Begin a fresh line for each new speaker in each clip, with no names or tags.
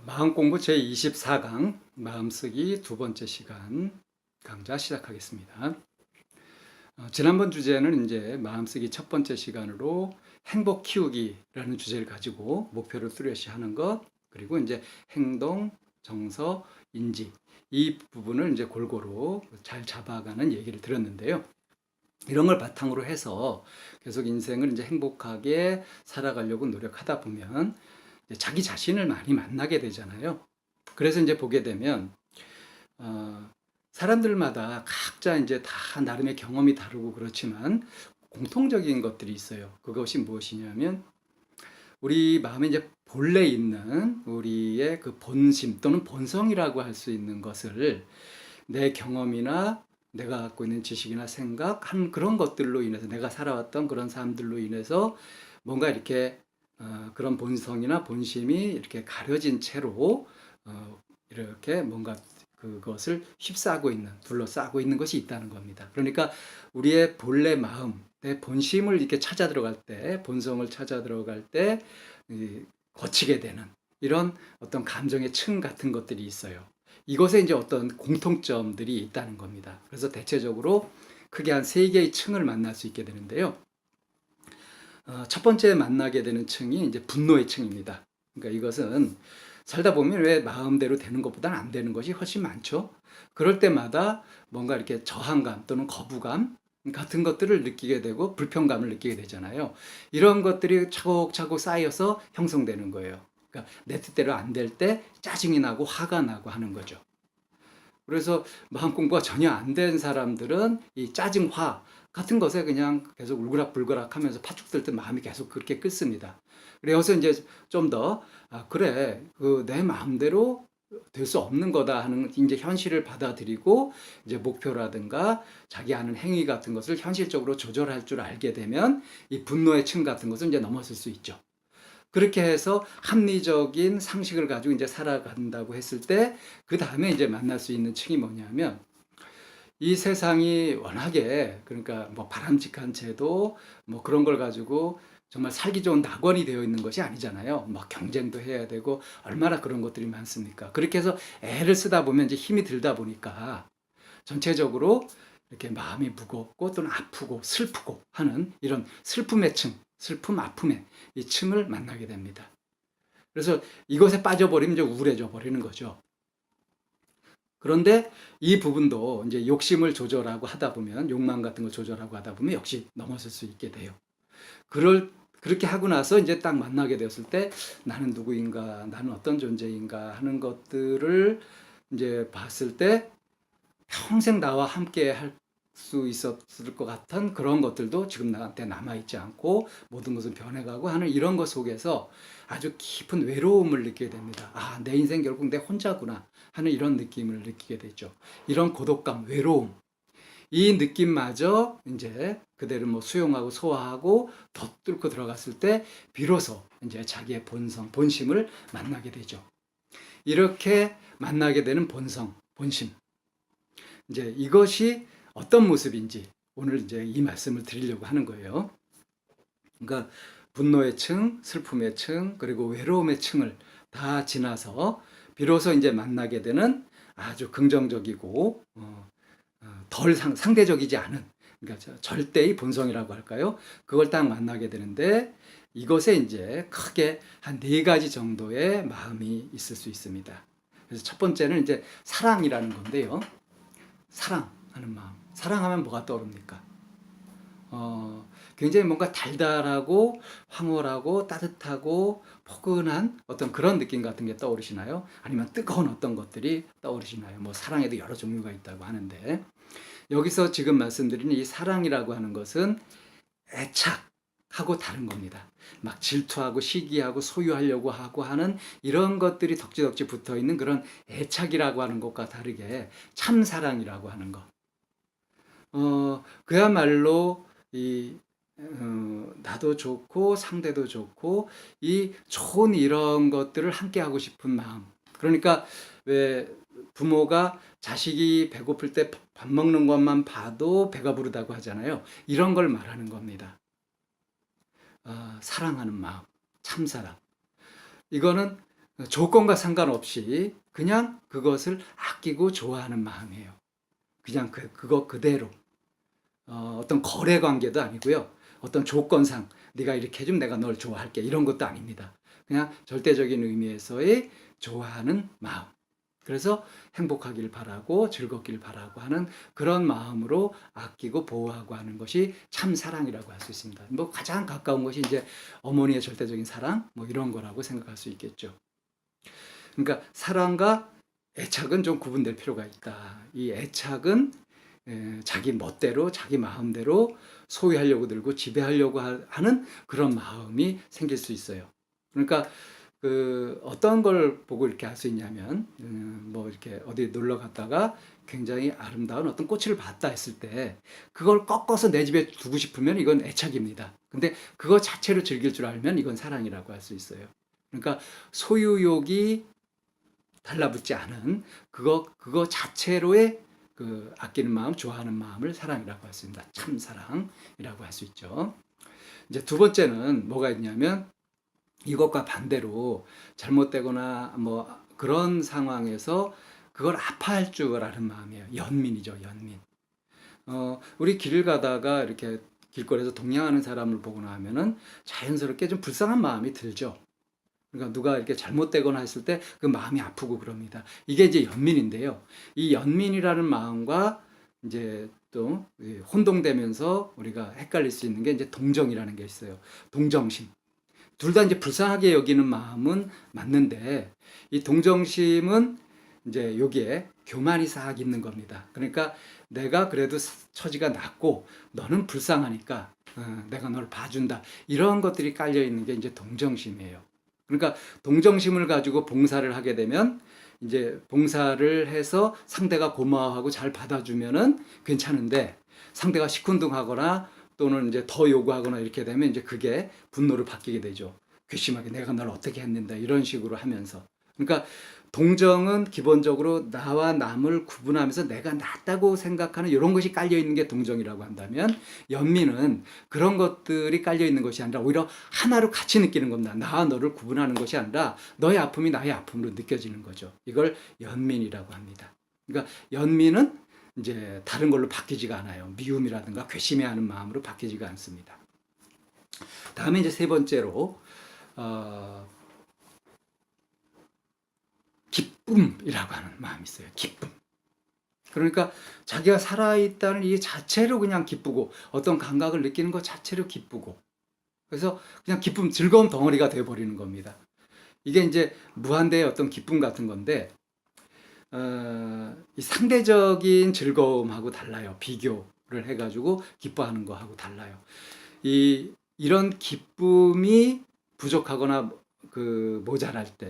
마음공부 제24강 마음쓰기 두 번째 시간 강좌 시작하겠습니다. 지난번 주제는 이제 마음쓰기 첫 번째 시간으로 행복 키우기라는 주제를 가지고 목표를 뚜렷이 하는 것, 그리고 이제 행동, 정서, 인지 이 부분을 이제 골고루 잘 잡아가는 얘기를 드렸는데요. 이런 걸 바탕으로 해서 계속 인생을 이제 행복하게 살아가려고 노력하다 보면 자기 자신을 많이 만나게 되잖아요. 그래서 이제 보게 되면 사람들마다 각자 이제 다 나름의 경험이 다르고 그렇지만 공통적인 것들이 있어요. 그것이 무엇이냐면 우리 마음에 이제 본래 있는 우리의 그 본심 또는 본성이라고 할 수 있는 것을 내 경험이나 내가 갖고 있는 지식이나 생각 한 그런 것들로 인해서 내가 살아왔던 그런 삶들로 인해서 뭔가 이렇게 그런 본성이나 본심이 이렇게 가려진 채로 이렇게 뭔가 그것을 휩싸고 있는, 둘러싸고 있는 것이 있다는 겁니다. 그러니까 우리의 본래 마음, 내 본심을 이렇게 찾아 들어갈 때, 본성을 찾아 들어갈 때 거치게 되는 이런 어떤 감정의 층 같은 것들이 있어요. 이것에 이제 어떤 공통점들이 있다는 겁니다. 그래서 대체적으로 크게 한 세 개의 층을 만날 수 있게 되는데요. 첫 번째 만나게 되는 층이 이제 분노의 층입니다. 그러니까 이것은 살다 보면 왜 마음대로 되는 것보다는 안 되는 것이 훨씬 많죠. 그럴 때마다 뭔가 이렇게 저항감 또는 거부감 같은 것들을 느끼게 되고 불편감을 느끼게 되잖아요. 이런 것들이 차곡차곡 쌓여서 형성되는 거예요. 그러니까 내 뜻대로 안 될 때 짜증이 나고 화가 나고 하는 거죠. 그래서 마음 공부가 전혀 안 된 사람들은 이 짜증, 화 같은 것에 그냥 계속 울그락불그락 하면서 파죽 들 때 마음이 계속 그렇게 끓습니다. 그래서 이제 좀 더, 그래, 내 마음대로 될 수 없는 거다 하는 이제 현실을 받아들이고 이제 목표라든가 자기 하는 행위 같은 것을 현실적으로 조절할 줄 알게 되면 이 분노의 층 같은 것을 이제 넘어설 수 있죠. 그렇게 해서 합리적인 상식을 가지고 이제 살아간다고 했을 때, 그 다음에 이제 만날 수 있는 층이 뭐냐면, 이 세상이 워낙에, 그러니까 뭐 바람직한 제도, 뭐 그런 걸 가지고 정말 살기 좋은 낙원이 되어 있는 것이 아니잖아요. 뭐 경쟁도 해야 되고, 얼마나 그런 것들이 많습니까? 그렇게 해서 애를 쓰다 보면 이제 힘이 들다 보니까, 전체적으로 이렇게 마음이 무겁고 또는 아프고 슬프고 하는 이런 슬픔의 층, 슬픔, 아픔의 이 층을 만나게 됩니다. 그래서 이것에 빠져버리면 이제 우울해져 버리는 거죠. 그런데 이 부분도 이제 욕심을 조절하고 하다 보면, 욕망 같은 걸 조절하고 하다 보면 역시 넘어설 수 있게 돼요. 그렇게 하고 나서 이제 딱 만나게 되었을 때 나는 누구인가, 나는 어떤 존재인가 하는 것들을 이제 봤을 때 평생 나와 함께 할 수 있었을 것 같은 그런 것들도 지금 나한테 남아있지 않고 모든 것은 변해가고 하는 이런 것 속에서 아주 깊은 외로움을 느끼게 됩니다. 아, 내 인생 결국 내 혼자구나 하는 이런 느낌을 느끼게 되죠. 이런 고독감, 외로움, 이 느낌마저 이제 그대를 뭐 수용하고 소화하고 더 뚫고 들어갔을 때 비로소 이제 자기의 본성, 본심을 만나게 되죠. 이렇게 만나게 되는 본성, 본심. 이제 이것이 어떤 모습인지 오늘 이제 이 말씀을 드리려고 하는 거예요. 그러니까 분노의 층, 슬픔의 층, 그리고 외로움의 층을 다 지나서 비로소 이제 만나게 되는 아주 긍정적이고 덜 상대적이지 않은, 그러니까 절대의 본성이라고 할까요? 그걸 딱 만나게 되는데 이것에 이제 크게 한 네 가지 정도의 마음이 있을 수 있습니다. 그래서 첫 번째는 이제 사랑이라는 건데요. 사랑하는 마음. 사랑하면 뭐가 떠오릅니까? 굉장히 뭔가 달달하고 황홀하고 따뜻하고 포근한 어떤 그런 느낌 같은 게 떠오르시나요? 아니면 뜨거운 어떤 것들이 떠오르시나요? 뭐 사랑에도 여러 종류가 있다고 하는데 여기서 지금 말씀드리는 이 사랑이라고 하는 것은 애착하고 다른 겁니다. 막 질투하고 시기하고 소유하려고 하고 하는 이런 것들이 덕지덕지 붙어 있는 그런 애착이라고 하는 것과 다르게 참사랑이라고 하는 것. 그야말로 이 나도 좋고 상대도 좋고 이 좋은 이런 것들을 함께 하고 싶은 마음. 그러니까 왜 부모가 자식이 배고플 때 밥 먹는 것만 봐도 배가 부르다고 하잖아요. 이런 걸 말하는 겁니다. 사랑하는 마음, 참사랑. 이거는 조건과 상관없이 그냥 그것을 아끼고 좋아하는 마음이에요. 그냥 그거 그대로. 어떤 거래 관계도 아니고요. 어떤 조건상 네가 이렇게 해주면 내가 널 좋아할게 이런 것도 아닙니다. 그냥 절대적인 의미에서의 좋아하는 마음. 그래서 행복하길 바라고 즐겁길 바라고 하는 그런 마음으로 아끼고 보호하고 하는 것이 참 사랑이라고 할 수 있습니다. 뭐 가장 가까운 것이 이제 어머니의 절대적인 사랑 뭐 이런 거라고 생각할 수 있겠죠. 그러니까 사랑과 애착은 좀 구분될 필요가 있다. 이 애착은 자기 멋대로 자기 마음대로 소유하려고 들고 지배하려고 하는 그런 마음이 생길 수 있어요. 그러니까 그 어떤 걸 보고 이렇게 할 수 있냐면 뭐 이렇게 어디 놀러 갔다가 굉장히 아름다운 어떤 꽃을 봤다 했을 때 그걸 꺾어서 내 집에 두고 싶으면 이건 애착입니다. 근데 그거 자체로 즐길 줄 알면 이건 사랑이라고 할 수 있어요. 그러니까 소유욕이 달라붙지 않은 그거 자체로의 그 아끼는 마음, 좋아하는 마음을 사랑이라고 할 수 있습니다. 참 사랑이라고 할 수 있죠. 이제 두 번째는 뭐가 있냐면 이것과 반대로 잘못되거나 뭐 그런 상황에서 그걸 아파할 줄 아는 마음이에요. 연민이죠, 연민. 우리 길을 가다가 이렇게 길거리에서 동냥하는 사람을 보거나 하면은 자연스럽게 좀 불쌍한 마음이 들죠. 그러니까 누가 이렇게 잘못되거나 했을 때 그 마음이 아프고 그럽니다. 이게 이제 연민인데요. 이 연민이라는 마음과 이제 또 혼동되면서 우리가 헷갈릴 수 있는 게 이제 동정이라는 게 있어요. 동정심. 둘 다 이제 불쌍하게 여기는 마음은 맞는데 이 동정심은 이제 여기에 교만이 싹 있는 겁니다. 그러니까 내가 그래도 처지가 낮고 너는 불쌍하니까 내가 널 봐준다. 이런 것들이 깔려 있는 게 이제 동정심이에요. 그러니까 동정심을 가지고 봉사를 하게 되면 이제 봉사를 해서 상대가 고마워하고 잘 받아주면은 괜찮은데 상대가 시큰둥하거나 또는 이제 더 요구하거나 이렇게 되면 이제 그게 분노를 바뀌게 되죠. 괘씸하게 내가 널 어떻게 했는데 이런 식으로 하면서. 그러니까 동정은 기본적으로 나와 남을 구분하면서 내가 낫다고 생각하는 이런 것이 깔려 있는 게 동정이라고 한다면 연민은 그런 것들이 깔려 있는 것이 아니라 오히려 하나로 같이 느끼는 겁니다. 나와 너를 구분하는 것이 아니라 너의 아픔이 나의 아픔으로 느껴지는 거죠. 이걸 연민이라고 합니다. 그러니까 연민은 이제 다른 걸로 바뀌지가 않아요. 미움이라든가 괘씸해하는 마음으로 바뀌지가 않습니다. 다음에 이제 세 번째로 기쁨이라고 하는 마음이 있어요. 기쁨. 그러니까 자기가 살아있다는 이 자체로 그냥 기쁘고 어떤 감각을 느끼는 것 자체로 기쁘고 그래서 그냥 기쁨, 즐거운 덩어리가 되어버리는 겁니다. 이게 이제 무한대의 어떤 기쁨 같은 건데 이 상대적인 즐거움하고 달라요. 비교를 해가지고 기뻐하는 거하고 달라요. 이런 기쁨이 부족하거나 그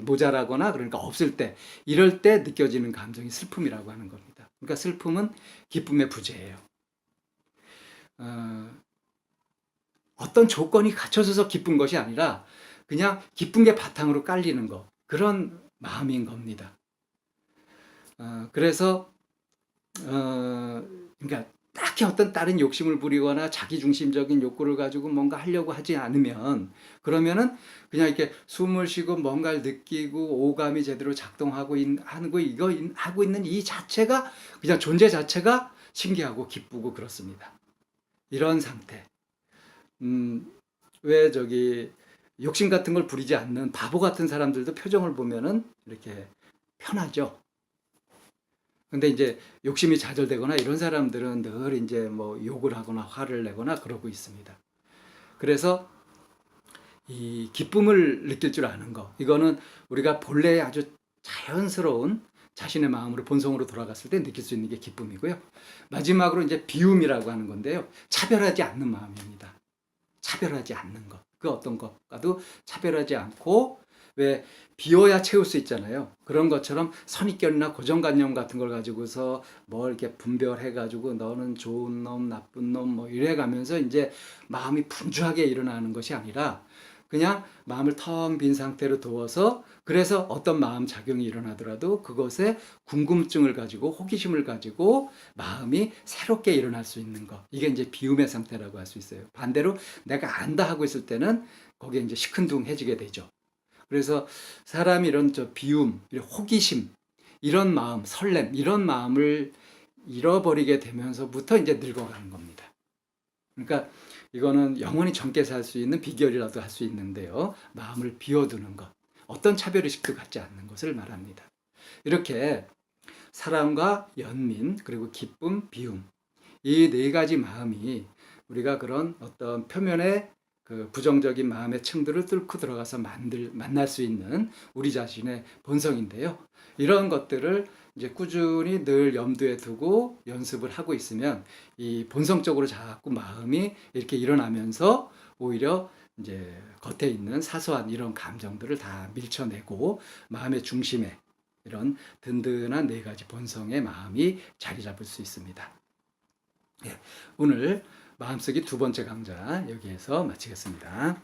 모자라거나 그러니까 없을 때 이럴 때 느껴지는 감정이 슬픔이라고 하는 겁니다. 그러니까 슬픔은 기쁨의 부재예요. 어떤 조건이 갖춰져서 기쁜 것이 아니라 그냥 기쁜 게 바탕으로 깔리는 거 그런 마음인 겁니다. 그래서 그러니까 딱히 어떤 다른 욕심을 부리거나 자기중심적인 욕구를 가지고 뭔가 하려고 하지 않으면 그러면은 그냥 이렇게 숨을 쉬고 뭔가를 느끼고 오감이 제대로 작동하고 하는 거 이거 하고 있는 이 자체가 그냥 존재 자체가 신기하고 기쁘고 그렇습니다. 이런 상태. 왜 저기 욕심 같은 걸 부리지 않는 바보 같은 사람들도 표정을 보면은 이렇게 편하죠. 근데 이제 욕심이 좌절되거나 이런 사람들은 늘 이제 뭐 욕을 하거나 화를 내거나 그러고 있습니다. 그래서 이 기쁨을 느낄 줄 아는 거, 이거는 우리가 본래 아주 자연스러운 자신의 마음으로 본성으로 돌아갔을 때 느낄 수 있는 게 기쁨이고요. 마지막으로 이제 비움이라고 하는 건데요. 차별하지 않는 마음입니다. 차별하지 않는 것. 그 어떤 것과도 차별하지 않고 왜 비워야 채울 수 있잖아요. 그런 것처럼 선입견이나 고정관념 같은 걸 가지고서 뭘 이렇게 분별해가지고 너는 좋은 놈, 나쁜 놈 뭐 이래가면서 이제 마음이 분주하게 일어나는 것이 아니라 그냥 마음을 텅 빈 상태로 두어서 그래서 어떤 마음 작용이 일어나더라도 그것에 궁금증을 가지고 호기심을 가지고 마음이 새롭게 일어날 수 있는 것. 이게 이제 비움의 상태라고 할 수 있어요. 반대로 내가 안다 하고 있을 때는 거기에 이제 시큰둥해지게 되죠. 그래서 사람이 이런 비움, 이런 호기심, 이런 마음, 설렘, 이런 마음을 잃어버리게 되면서부터 이제 늙어가는 겁니다. 그러니까 이거는 영원히 젊게 살 수 있는 비결이라도 할 수 있는데요. 마음을 비워두는 것, 어떤 차별의식도 갖지 않는 것을 말합니다. 이렇게 사랑과 연민, 그리고 기쁨, 비움, 이 네 가지 마음이 우리가 그런 어떤 표면의 그 부정적인 마음의 층들을 뚫고 들어가서 만날 수 있는 우리 자신의 본성인데요. 이런 것들을 이제 꾸준히 늘 염두에 두고 연습을 하고 있으면 이 본성적으로 자꾸 마음이 이렇게 일어나면서 오히려 이제 겉에 있는 사소한 이런 감정들을 다 밀쳐내고 마음의 중심에 이런 든든한 네 가지 본성의 마음이 자리 잡을 수 있습니다. 예, 오늘 마음속이 두 번째 강좌 여기에서 마치겠습니다.